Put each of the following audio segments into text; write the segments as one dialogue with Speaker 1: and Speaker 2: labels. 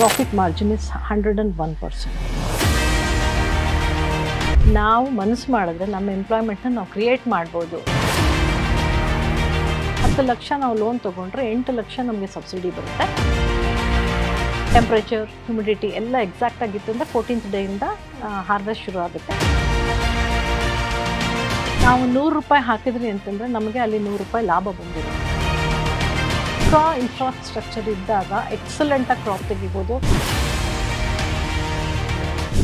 Speaker 1: profit margin is 101%. ನಾವು ಮನಸ್ಸು ಮಾಡಿದ್ರೆ ನಮ್ಮ ಎಂಪ್ಲಾಯ್ಮೆಂಟ್ನ ನಾವು ಕ್ರಿಯೇಟ್ ಮಾಡ್ಬೋದು. 10 ಲಕ್ಷ ನಾವು ಲೋನ್ ತೊಗೊಂಡ್ರೆ 8 ಲಕ್ಷ ನಮಗೆ ಸಬ್ಸಿಡಿ ಬರುತ್ತೆ. ಟೆಂಪ್ರೇಚರ್, ಹ್ಯುಮಿಡಿಟಿ ಎಲ್ಲ ಎಕ್ಸಾಕ್ಟ್ ಆಗಿತ್ತು ಅಂದರೆ 14th ಡೇಯಿಂದ ಹಾರ್ವೆಸ್ಟ್ ಶುರು ಆಗುತ್ತೆ. ನಾವು 100 ರೂಪಾಯಿ ಹಾಕಿದ್ರಿ ಅಂತಂದರೆ ನಮಗೆ ಅಲ್ಲಿ 100 ರೂಪಾಯಿ ಲಾಭ ಬಂದಿರುತ್ತೆ. ಇನ್ಫ್ರಾಸ್ಟ್ರಕ್ಚರ್ ಇದ್ದಾಗ ಎಕ್ಸಲೆಂಟಾಗಿ ಕ್ರಾಪ್ ತೆಗಿಬೋದು.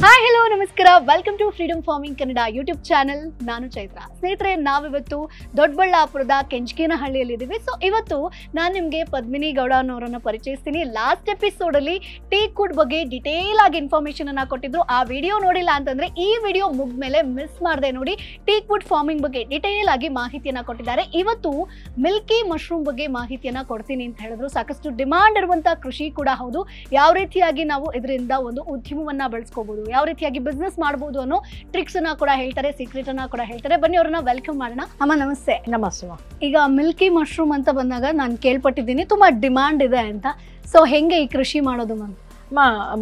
Speaker 2: ಹಾಯ್ ಹಲೋ ನಮಸ್ಕಾರ, welcome to freedom farming Kannada YouTube channel. ನಾನು ಚೈತ್ರ. ಸ್ನೇಹಿತರೆ, ನಾವಿವತ್ತು ದೊಡ್ಡಬಳ್ಳಾಪುರದ ಕೆಂಚಕೇನಹಳ್ಳಿಯಲ್ಲಿದ್ದೀವಿ. ಸೊ ಇವತ್ತು ನಾನು ನಿಮಗೆ ಪದ್ಮಿನಿ ಗೌಡ ಅನ್ನೋರನ್ನ ಪರಿಚಯಿಸ್ತೀನಿ. ಲಾಸ್ಟ್ ಎಪಿಸೋಡಲ್ಲಿ ಟೀಕ್ವುಡ್ ಬಗ್ಗೆ ಡಿಟೇಲ್ ಆಗಿ ಇನ್ಫಾರ್ಮೇಶನ್ ಅನ್ನ ಕೊಟ್ಟಿದ್ರು. ಆ ವಿಡಿಯೋ ನೋಡಿಲ್ಲ ಅಂತಂದ್ರೆ ಈ ವಿಡಿಯೋ ಮುಗ್ದ್ಮೇಲೆ ಮಿಸ್ ಮಾಡದೆ ನೋಡಿ. ಟೀಕ್ವುಡ್ ಫಾರ್ಮಿಂಗ್ ಬಗ್ಗೆ ಡಿಟೇಲ್ ಆಗಿ ಮಾಹಿತಿಯನ್ನ ಕೊಟ್ಟಿದ್ದಾರೆ. ಇವತ್ತು ಮಿಲ್ಕಿ ಮಶ್ರೂಮ್ ಬಗ್ಗೆ ಮಾಹಿತಿಯನ್ನ ಕೊಡ್ತೀನಿ ಅಂತ ಹೇಳಿದ್ರು. ಸಾಕಷ್ಟು ಡಿಮಾಂಡ್ ಇರುವಂತ ಕೃಷಿ ಕೂಡ ಹೌದು. ಯಾವ ರೀತಿಯಾಗಿ ನಾವು ಇದರಿಂದ ಒಂದು ಉದ್ಯಮವನ್ನ ಬೆಳೆಸ್ಕೋಬಹುದು, ಯಾವ ರೀತಿಯಾಗಿ ಬಿಸ್ನೆಸ್ ಮಾಡಬಹುದು ಅನ್ನೋ ಟ್ರಿಕ್ಸ್ ಅನ್ನ ಕೂಡ ಹೇಳ್ತಾರೆ, ಸೀಕ್ರೆಟ್ ಅನ್ನ ಕೂಡ ಹೇಳ್ತಾರೆ. ಬನ್ನಿ ಅವ್ರನ್ನ ವೆಲ್ಕಮ್ ಮಾಡೋಣ. ಅಮ್ಮ ನಮಸ್ತೆ.
Speaker 1: ನಮಸ್ತೆ.
Speaker 2: ಈಗ ಮಿಲ್ಕಿ ಮಶ್ರೂಮ್ ಅಂತ ಬಂದಾಗ ನಾನು ಕೇಳ್ಪಟ್ಟಿದ್ದೀನಿ ತುಂಬಾ ಡಿಮಾಂಡ್ ಇದೆ ಅಂತ. ಸೊ ಹೆಂಗೆ ಈ ಕೃಷಿ ಮಾಡೋದು ಮ್ಯಾಮ್?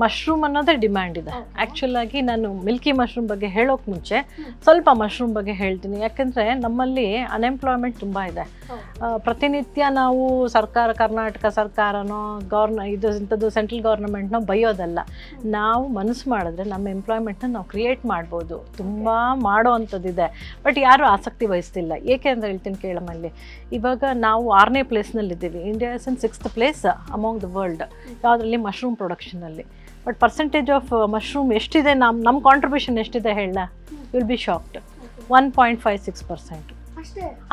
Speaker 1: ಮಶ್ರೂಮ್ ಅನ್ನೋದೇ ಡಿಮ್ಯಾಂಡ್ ಇದೆ. ಆ್ಯಕ್ಚುಲ್ ಆಗಿ ನಾನು ಮಿಲ್ಕಿ ಮಶ್ರೂಮ್ ಬಗ್ಗೆ ಹೇಳೋಕೆ ಮುಂಚೆ ಸ್ವಲ್ಪ ಮಶ್ರೂಮ್ ಬಗ್ಗೆ ಹೇಳ್ತೀನಿ. ಯಾಕೆಂದರೆ ನಮ್ಮಲ್ಲಿ ಅನ್ಎಂಪ್ಲಾಯ್ಮೆಂಟ್ ತುಂಬ ಇದೆ. ಪ್ರತಿನಿತ್ಯ ನಾವು ಕರ್ನಾಟಕ ಸರ್ಕಾರನೋ ಇಂಥದ್ದು ಸೆಂಟ್ರಲ್ ಗೌರ್ಮೆಂಟ್ನೋ ಬೈಯೋದಲ್ಲ. ನಾವು ಮನಸ್ಸು ಮಾಡಿದ್ರೆ ನಮ್ಮ ಎಂಪ್ಲಾಯ್ಮೆಂಟ್ನ ನಾವು ಕ್ರಿಯೇಟ್ ಮಾಡ್ಬೋದು. ತುಂಬ ಮಾಡೋ ಅಂಥದ್ದಿದೆ. ಬಟ್ ಯಾರೂ ಆಸಕ್ತಿ ವಹಿಸ್ತಿಲ್ಲ. ಏಕೆ ಅಂತ ಹೇಳ್ತೀನಿ ಕೇಳಮಲ್ಲಿ. ಇವಾಗ ನಾವು 6ನೇ ಪ್ಲೇಸ್ನಲ್ಲಿದ್ದೀವಿ. India is in 6th place among the world ಯಾವುದರಲ್ಲಿ ಮಶ್ರೂಮ್ ಪ್ರೊಡಕ್ಷನಲ್ಲಿ. ಬಟ್ ಪರ್ಸೆಂಟೇಜ್ ಆಫ್ ಮಶ್ರೂಮ್ ಎಷ್ಟಿದೆ, ನಮ್ಮ ಕಾಂಟ್ರಿಬ್ಯೂಷನ್ ಎಷ್ಟಿದೆ ಹೇಳ, ವಿಲ್ ಬಿ ಶಾಕ್ಡ್. 1.56%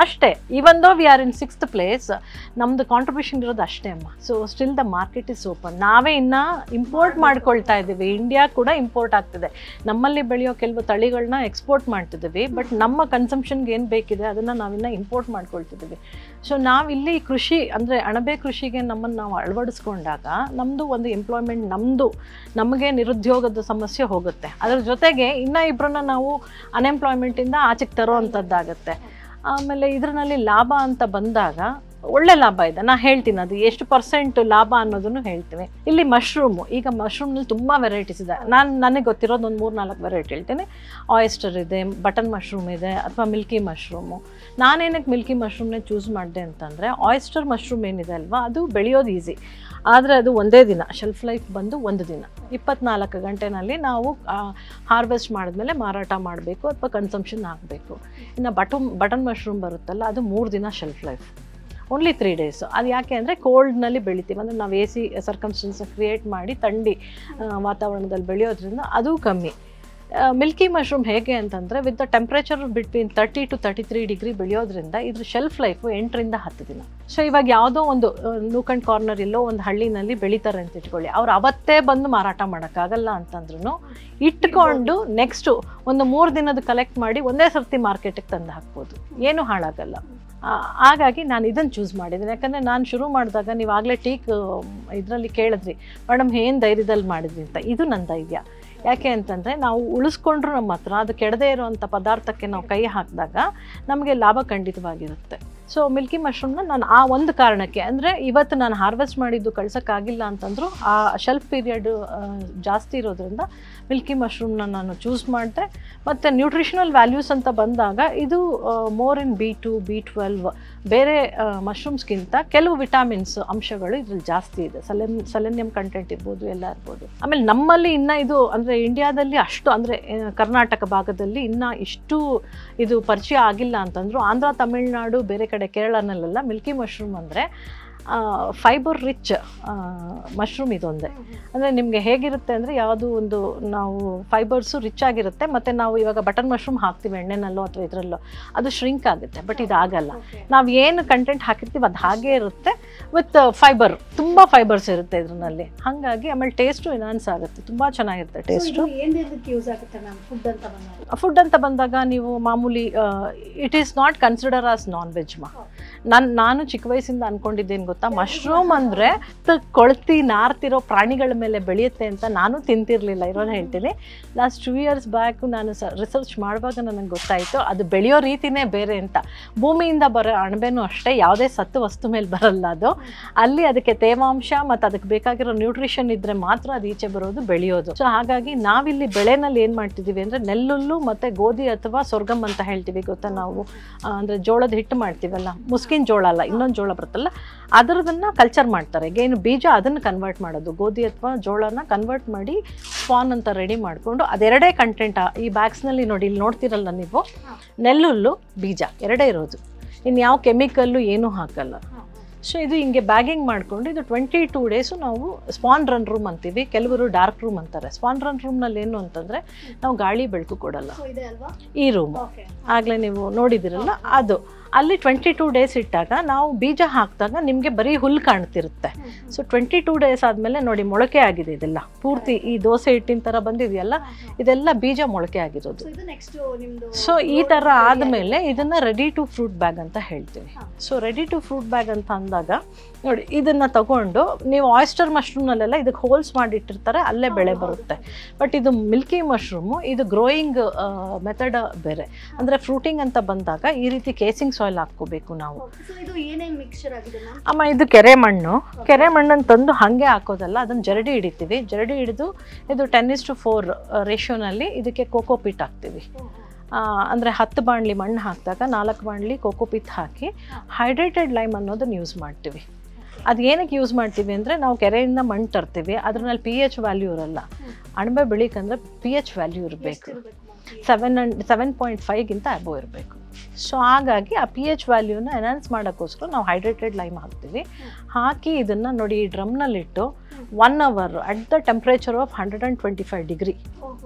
Speaker 1: ಅಷ್ಟೇ. Even though we are in 6th place, ನಮ್ಮದು ಕಾಂಟ್ರಿಬ್ಯೂಷನ್ ಇರೋದು ಅಷ್ಟೇ ಅಮ್ಮ. So still the market is open. ನಾವೇ ಇನ್ನು ಇಂಪೋರ್ಟ್ ಮಾಡ್ಕೊಳ್ತಾ ಇದ್ದೀವಿ. ಇಂಡಿಯಾ ಕೂಡ ಇಂಪೋರ್ಟ್ ಆಗ್ತಿದೆ. ನಮ್ಮಲ್ಲಿ ಬೆಳೆಯೋ ಕೆಲವು ತಳಿಗಳನ್ನ ಎಕ್ಸ್ಪೋರ್ಟ್ ಮಾಡ್ತಿದ್ದೀವಿ. ಬಟ್ ನಮ್ಮ ಕನ್ಸಂಪ್ಷನ್ಗೆ ಏನು ಬೇಕಿದೆ ಅದನ್ನು ನಾವಿನ್ನು ಇಂಪೋರ್ಟ್ ಮಾಡ್ಕೊಳ್ತಿದ್ದೀವಿ. ಸೊ ನಾವಿಲ್ಲಿ ಕೃಷಿ ಅಂದರೆ ಅಣಬೆ ಕೃಷಿಗೆ ನಮ್ಮನ್ನು ನಾವು ಅಳವಡಿಸ್ಕೊಂಡಾಗ ನಮ್ಮದು ಒಂದು ಎಂಪ್ಲಾಯ್ಮೆಂಟ್, ನಮಗೆ ನಿರುದ್ಯೋಗದ ಸಮಸ್ಯೆ ಹೋಗುತ್ತೆ. ಅದ್ರ ಜೊತೆಗೆ ಇನ್ನೂ ಇಬ್ಬರನ್ನ ನಾವು ಅನ್ಎಂಪ್ಲಾಯ್ಮೆಂಟಿಂದ ಆಚೆಗೆ ತರೋ ಅಂಥದ್ದಾಗತ್ತೆ. ಆಮೇಲೆ ಇದರಲ್ಲಿ ಲಾಭ ಅಂತ ಬಂದಾಗ ಒಳ್ಳೆ ಲಾಭ ಇದೆ. ನಾನು ಹೇಳ್ತೀನಿ ಅದು ಎಷ್ಟು % ಲಾಭ ಅನ್ನೋದನ್ನು ಹೇಳ್ತೀನಿ. ಇಲ್ಲಿ ಮಶ್ರೂಮು, ಈಗ ಮಶ್ರೂಮ್ನಲ್ಲಿ ತುಂಬ ವೆರೈಟೀಸ್ ಇದೆ. ನನಗೆ ಗೊತ್ತಿರೋದು ಒಂದು 3-4 ವೆರೈಟಿ ಹೇಳ್ತೀನಿ. ಆಯಿಸ್ಟರ್ ಇದೆ, ಬಟನ್ ಮಶ್ರೂಮ್ ಇದೆ, ಅಥವಾ ಮಿಲ್ಕಿ ಮಶ್ರೂಮು. ನಾನೇನಕ್ಕೆ ಮಿಲ್ಕಿ ಮಶ್ರೂಮ್ನೇ ಚೂಸ್ ಮಾಡಿದೆ ಅಂತಂದರೆ, ಆಯಿಸ್ಟರ್ ಮಶ್ರೂಮ್ ಏನಿದೆ ಅಲ್ವಾ, ಅದು ಬೆಳೆಯೋದು ಈಸಿ. ಆದರೆ ಅದು ಒಂದೇ ದಿನ, ಶೆಲ್ಫ್ ಲೈಫ್ ಬಂದು 1 ದಿನ, 24 ಗಂಟೆನಲ್ಲಿ ನಾವು ಹಾರ್ವೆಸ್ಟ್ ಮಾಡಿದ್ಮೇಲೆ ಮಾರಾಟ ಮಾಡಬೇಕು ಅಥವಾ ಕನ್ಸಂಪ್ಷನ್ ಆಗಬೇಕು. ಇನ್ನು ಬಟನ್ ಮಶ್ರೂಮ್ ಬರುತ್ತಲ್ಲ, ಅದು 3 ದಿನ ಶೆಲ್ಫ್ ಲೈಫ್, ಓನ್ಲಿ 3 days. ಅದು ಯಾಕೆ ಅಂದರೆ ಕೋಲ್ಡ್ನಲ್ಲಿ ಬೆಳಿತೀವಿ. ಅಂದರೆ ನಾವು AC ಸರ್ಕಮ್ಸ್ಟೆನ್ಸ್ ಕ್ರಿಯೇಟ್ ಮಾಡಿ ಥಂಡಿ ವಾತಾವರಣದಲ್ಲಿ ಬೆಳೆಯೋದ್ರಿಂದ ಅದು ಕಮ್ಮಿ. ಮಿಲ್ಕಿ ಮಶ್ರೂಮ್ ಹೇಗೆ ಅಂತಂದರೆ with the temperature between 30 to 33 degree ಬೆಳೆಯೋದ್ರಿಂದ ಇದ್ರ ಶೆಲ್ಫ್ ಲೈಫು 8 ರಿಂದ 10 ದಿನ. ಸೊ ಇವಾಗ ಯಾವುದೋ ಒಂದು ನೂಕ್ ಆ್ಯಂಡ್ ಕಾರ್ನರ್ ಎಲ್ಲೋ ಒಂದು ಹಳ್ಳಿನಲ್ಲಿ ಬೆಳೀತಾರೆ ಅಂತ ಇಟ್ಕೊಳ್ಳಿ, ಅವ್ರು ಅವತ್ತೇ ಬಂದು ಮಾರಾಟ ಮಾಡೋಕ್ಕಾಗಲ್ಲ ಅಂತಂದ್ರೂ ಇಟ್ಕೊಂಡು ನೆಕ್ಸ್ಟು ಒಂದು 3 ದಿನದ ಕಲೆಕ್ಟ್ ಮಾಡಿ ಒಂದೇ ಸರ್ತಿ ಮಾರ್ಕೆಟಿಗೆ ತಂದು ಹಾಕ್ಬೋದು, ಏನೂ ಹಾಳಾಗಲ್ಲ. ಹಾಗಾಗಿ ನಾನು ಇದನ್ನು ಚೂಸ್ ಮಾಡಿದ್ದೀನಿ. ಯಾಕಂದರೆ ನಾನು ಶುರು ಮಾಡಿದಾಗ ನೀವು ಆಗಲೇ ಇದರಲ್ಲಿ ಕೇಳಿದ್ರಿ ಮೇಡಮ್ ಏನು ಧೈರ್ಯದಲ್ಲಿ ಮಾಡಿದ್ವಿ ಅಂತ. ಇದು ನನ್ನ ಧೈರ್ಯ. ಯಾಕೆ ಅಂತಂದರೆ ನಾವು ಉಳಿಸ್ಕೊಂಡ್ರು ನಮ್ಮ ಹತ್ರ ಅದು ಕೆಡದೇ ಇರೋವಂಥ ಪದಾರ್ಥಕ್ಕೆ ನಾವು ಕೈ ಹಾಕಿದಾಗ ನಮಗೆ ಲಾಭ ಖಂಡಿತವಾಗಿರುತ್ತೆ. ಸೊ ಮಿಲ್ಕಿ ಮಶ್ರೂಮ್ನ ನಾನು ಆ ಒಂದು ಕಾರಣಕ್ಕೆ, ಅಂದರೆ ಇವತ್ತು ನಾನು ಹಾರ್ವೆಸ್ಟ್ ಮಾಡಿದ್ದು ಕಳ್ಸೋಕ್ಕಾಗಿಲ್ಲ ಅಂತಂದರೂ ಆ ಶೆಲ್ಫ್ ಪೀರಿಯಡ್ ಜಾಸ್ತಿ ಇರೋದ್ರಿಂದ ಮಿಲ್ಕಿ ಮಶ್ರೂಮ್ನ ನಾನು ಚೂಸ್ ಮಾಡಿದೆ. ಮತ್ತು ನ್ಯೂಟ್ರಿಷನಲ್ ವ್ಯಾಲ್ಯೂಸ್ ಅಂತ ಬಂದಾಗ ಇದು ಮೋರ್ ಇನ್ B2, B12 ಬೇರೆ ಮಶ್ರೂಮ್ಸ್ಗಿಂತ ಕೆಲವು ವಿಟಾಮಿನ್ಸ್ ಅಂಶಗಳು ಇದ್ರಲ್ಲಿ ಜಾಸ್ತಿ ಇದೆ. ಸೆಲೆನಿಯಂ ಕಂಟೆಂಟ್ ಇರ್ಬೋದು, ಎಲ್ಲ ಇರ್ಬೋದು. ಆಮೇಲೆ ನಮ್ಮಲ್ಲಿ ಇನ್ನೂ ಇದು ಅಂದರೆ ಇಂಡಿಯಾದಲ್ಲಿ ಅಷ್ಟು, ಅಂದರೆ ಕರ್ನಾಟಕ ಭಾಗದಲ್ಲಿ ಇನ್ನೂ ಇಷ್ಟು ಇದು ಪರಿಚಯ ಆಗಿಲ್ಲ ಅಂತಂದ್ರು. ಆಂಧ್ರ, ತಮಿಳ್ನಾಡು, ಬೇರೆ ಕಡೆ ಕೇರಳನಲ್ಲೆಲ್ಲ ಮಿಲ್ಕಿ ಮಶ್ರೂಮ್ ಅಂದರೆ ಫೈಬರ್ ರಿಚ್ ಮಶ್ರೂಮ್ ಇದೊಂದೇ. ಅಂದರೆ ನಿಮಗೆ ಹೇಗಿರುತ್ತೆ ಅಂದರೆ ಯಾವುದು ಒಂದು ನಾವು ಫೈಬರ್ಸು ರಿಚ್ ಆಗಿರುತ್ತೆ. ಮತ್ತು ನಾವು ಇವಾಗ ಬಟನ್ ಮಶ್ರೂಮ್ ಹಾಕ್ತೀವಿ ಎಣ್ಣೆನಲ್ಲೋ ಅಥವಾ ಇದರಲ್ಲೋ, ಅದು ಶ್ರಿಂಕ್ ಆಗುತ್ತೆ. ಬಟ್ ಇದಾಗಲ್ಲ. ನಾವು ಏನು ಕಂಟೆಂಟ್ ಹಾಕಿರ್ತೀವಿ ಅದು ಹಾಗೇ ಇರುತ್ತೆ ವಿತ್ ಫೈಬರ್, ತುಂಬ ಫೈಬರ್ಸ್ ಇರುತ್ತೆ ಇದರಲ್ಲಿ. ಹಾಗಾಗಿ ಆಮೇಲೆ ಟೇಸ್ಟು ಎನ್ಹಾನ್ಸ್ ಆಗುತ್ತೆ, ತುಂಬ ಚೆನ್ನಾಗಿರುತ್ತೆ ಟೇಸ್ಟು. ಫುಡ್ ಅಂತ ಬಂದಾಗ ನೀವು ಮಾಮೂಲಿ it is not consider as non veg ನಾನು ಚಿಕ್ಕ ವಯಸ್ಸಿಂದ ಅನ್ಕೊಂಡಿದ್ದೇನು ಗೊತ್ತಾ, ಮಶ್ರೂಮ್ ಅಂದರೆ ಕೊಳ್ತಿ ನಾರ್ತಿರೋ ಪ್ರಾಣಿಗಳ ಮೇಲೆ ಬೆಳೆಯುತ್ತೆ ಅಂತ ನಾನು ತಿಂತಿರಲಿಲ್ಲ, ಇರೋದು ಹೇಳ್ತೀನಿ. ಲಾಸ್ಟ್ 2 years ಬ್ಯಾಕು ನಾನು ರಿಸರ್ಚ್ ಮಾಡುವಾಗ ನನಗೆ ಗೊತ್ತಾಯಿತು ಅದು ಬೆಳೆಯೋ ರೀತಿನೇ ಬೇರೆ ಅಂತ. ಭೂಮಿಯಿಂದ ಬರೋ ಅಣಬೆನೂ ಅಷ್ಟೇ, ಯಾವುದೇ ಸತ್ತು ವಸ್ತು ಮೇಲೆ ಬರಲ್ಲ ಅದು. ಅಲ್ಲಿ ಅದಕ್ಕೆ ತೇವಾಂಶ ಮತ್ತು ಅದಕ್ಕೆ ಬೇಕಾಗಿರೋ ನ್ಯೂಟ್ರಿಷನ್ ಇದ್ದರೆ ಮಾತ್ರ ಅದು ಈಚೆ ಬರೋದು, ಬೆಳೆಯೋದು. ಸೊ ಹಾಗಾಗಿ ನಾವಿಲ್ಲಿ ಬೆಳೆನಲ್ಲಿ ಏನು ಮಾಡ್ತಿದ್ದೀವಿ ಅಂದರೆ ನೆಲ್ಲುಲ್ಲು ಮತ್ತು ಗೋಧಿ ಅಥವಾ ಸೊರ್ಗಮ್ ಅಂತ ಹೇಳ್ತೀವಿ ಗೊತ್ತಾ ನಾವು, ಅಂದರೆ ಜೋಳದ ಹಿಟ್ಟು ಮಾಡ್ತೀವಲ್ಲ, ಮುಸ್ಕಿನ ಜೋಳ ಅಲ್ಲ, ಇನ್ನೊಂದು ಜೋಳ ಬರುತ್ತಲ್ಲ, ಅದರದನ್ನು ಕಲ್ಚರ್ ಮಾಡ್ತಾರೆ. ಏನು ಬೀಜ ಅದನ್ನು ಕನ್ವರ್ಟ್ ಮಾಡೋದು, ಗೋಧಿ ಅಥವಾ ಜೋಳನ ಕನ್ವರ್ಟ್ ಮಾಡಿ ಸ್ಪಾನ್ ಅಂತ ರೆಡಿ ಮಾಡಿಕೊಂಡು ಅದೆರಡೇ ಕಂಟೆಂಟ್ ಈ ಬ್ಯಾಗ್ಸ್ನಲ್ಲಿ ನೋಡಿ, ಇಲ್ಲಿ ನೋಡ್ತಿರಲ್ಲ ನೀವು, ನೆಲ್ಲುಲ್ಲು ಬೀಜ ಎರಡೇ ಇರೋದು, ಇನ್ನು ಯಾವ ಕೆಮಿಕಲ್ಲು ಏನೂ ಹಾಕಲ್ಲ. ಸೊ ಇದು ಹಿಂಗೆ ಬ್ಯಾಗಿಂಗ್ ಮಾಡಿಕೊಂಡು ಇದು 22 days ನಾವು ಸ್ಪಾನ್ ರನ್ ರೂಮ್ ಅಂತೀವಿ, ಕೆಲವರು ಡಾರ್ಕ್ ರೂಮ್ ಅಂತಾರೆ. ಸ್ಪಾನ್ ರನ್ ರೂಮ್ನಲ್ಲಿ ಏನು ಅಂತಂದರೆ ನಾವು ಗಾಳಿ ಬೆಳಕು ಕೊಡಲ್ಲ. ಈ ರೂಮ್ ಆಗಲೇ ನೀವು ನೋಡಿದಿರಲ್ಲ ಅದು, ಅಲ್ಲಿ 22 days ಇಟ್ಟಾಗ ನಾವು ಬೀಜ ಹಾಕಿದಾಗ ನಿಮಗೆ ಬರೀ ಹುಲ್ಲು ಕಾಣ್ತಿರುತ್ತೆ. ಸೊ 22 days ಆದಮೇಲೆ ನೋಡಿ ಮೊಳಕೆ ಆಗಿದೆ, ಇದೆಲ್ಲ ಪೂರ್ತಿ ಈ ದೋಸೆ ಹಿಟ್ಟಿನ ಥರ ಬಂದಿದೆಯಲ್ಲ, ಇದೆಲ್ಲ ಬೀಜ ಮೊಳಕೆ ಆಗಿರೋದು. ಸೊ ಈ ಥರ ಆದಮೇಲೆ ಇದನ್ನು ರೆಡಿ ಟು ಫ್ರೂಟ್ ಬ್ಯಾಗ್ ಅಂತ ಹೇಳ್ತೀವಿ. So ready to fruit bag ಅಂತ ಅಂದಾಗ ನೋಡಿ, ಇದನ್ನು ತಗೊಂಡು ನೀವು ಆಯಿಸ್ಟರ್ ಮಶ್ರೂಮ್ನಲ್ಲೆಲ್ಲ ಇದಕ್ಕೆ ಹೋಲ್ಸ್ ಮಾಡಿಟ್ಟಿರ್ತಾರೆ, ಅಲ್ಲೇ ಬೆಳೆ ಬರುತ್ತೆ. ಬಟ್ ಇದು ಮಿಲ್ಕಿ ಮಶ್ರೂಮು, ಇದು ಗ್ರೋಯಿಂಗ್ ಮೆಥಡ್ ಬೇರೆ. ಅಂದರೆ ಫ್ರೂಟಿಂಗ್ ಅಂತ ಬಂದಾಗ ಈ ರೀತಿ ಕೇಸಿಂಗ್ ಸಾಯಿಲ್ ಹಾಕ್ಕೋಬೇಕು ನಾವು. ಅಮ್ಮ ಇದು ಕೆರೆ ಮಣ್ಣನ್ನು ತಂದು ಹಾಗೆ ಹಾಕೋದಲ್ಲ, ಅದನ್ನು ಜರಡಿ ಹಿಡಿತೀವಿ. ಜರಡಿ ಹಿಡಿದು ಇದು 10:4 ರೇಷಿಯೋನಲ್ಲಿ ಇದಕ್ಕೆ ಕೋಕೋಪಿಟ್ ಹಾಕ್ತೀವಿ. ಅಂದರೆ 10 ಬಾಣಲಿ ಮಣ್ಣು ಹಾಕಿದಾಗ 4 ಬಾಣಲಿ ಕೋಕೋಪಿಟ್ ಹಾಕಿ ಹೈಡ್ರೇಟೆಡ್ ಲೈಮ್ ಅನ್ನೋದನ್ನು ಯೂಸ್ ಮಾಡ್ತೀವಿ. ಅದು ಏನಕ್ಕೆ ಯೂಸ್ ಮಾಡ್ತೀವಿ ಅಂದರೆ ನಾವು ಕೆರೆಯಿಂದ ಮಣ್ಣು ತರ್ತೀವಿ, ಅದ್ರಲ್ಲಿ pH ವ್ಯಾಲ್ಯೂ ಇರಲ್ಲ. ಅಣಬೆ ಬೆಳಿಕಂದ್ರೆ pH ವ್ಯಾಲ್ಯೂ ಇರಬೇಕು, 7.5ಗಿಂತ ಅಬೋವ್ ಇರಬೇಕು. ಸೊ ಹಾಗಾಗಿ ಆ pH ವ್ಯಾಲ್ಯೂನ ಎನ್ಹಾನ್ಸ್ ಮಾಡೋಕ್ಕೋಸ್ಕರ ನಾವು ಹೈಡ್ರೇಟೆಡ್ ಲೈಮ್ ಹಾಕ್ತೀವಿ. ಹಾಕಿ ಇದನ್ನು ನೋಡಿ ಈ ಡ್ರಮ್ನಲ್ಲಿಟ್ಟು 1 hour at the temperature of 125 degree